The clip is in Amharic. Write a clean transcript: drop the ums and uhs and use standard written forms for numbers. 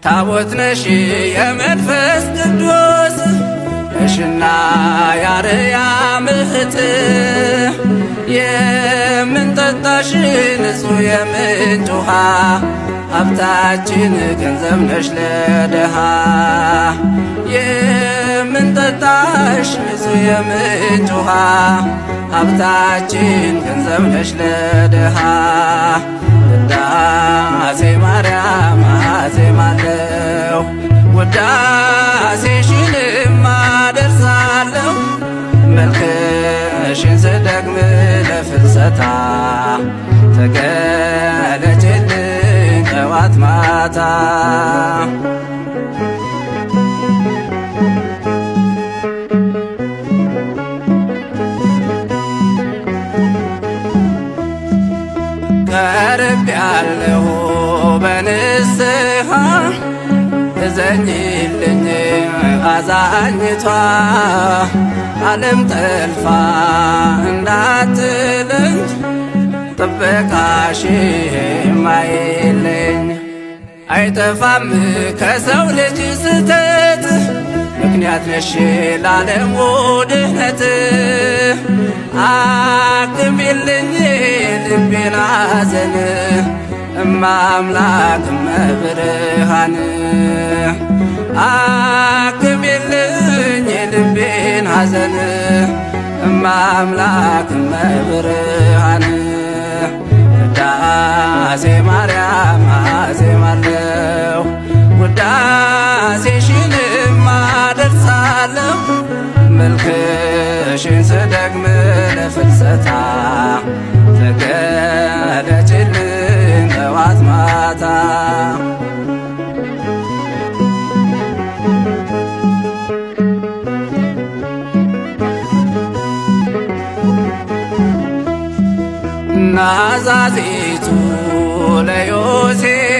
ታቦት ነሽ የመንፈስ ቅዱስ ነሽና የአርያም እህት የምንጠጣሽ ንጹሕ የምንጭ ውሃ ሀብታችን ገንዘብ ነሽ ለድሃ የምንጠጣሽ ንጹሕ የምንጭ ውሃ ሀብታችን ገንዘብ ነሽ ለድሃ ውዳሴ ማርያም አዜማለሁ ውዳሴሽንም አደርሳለሁ መልክሽን ስደግም ለፍልሰታ ተገለጭልኝ ጠዋት ማታ ቀርብ ያለሁ በንስሐ እዘኝልኝ አዛኝቷ ዓለም ጠልፋ እንዳትለኝ ጥበቃሽ ማይለኝ አይጠፋም ከሰው ልጅ ስተት ምክንያት ነሽ ለዓለሙ ድህነት አክሚልኝ ልቤን ሐዘን እማምላክ እመብርሃን አክሚልኝ ልቤን ሐዘን እማምላክ እመብርሃን ውዳሴ ማርያም አዜማለሁ ውዳሴሽንም አደርሳለሁ መልክሽን ስደግም ለፍልሰታ ተገለጭልኝ ጠዋት ማታ ናዛዚቱ ለዮሴፍ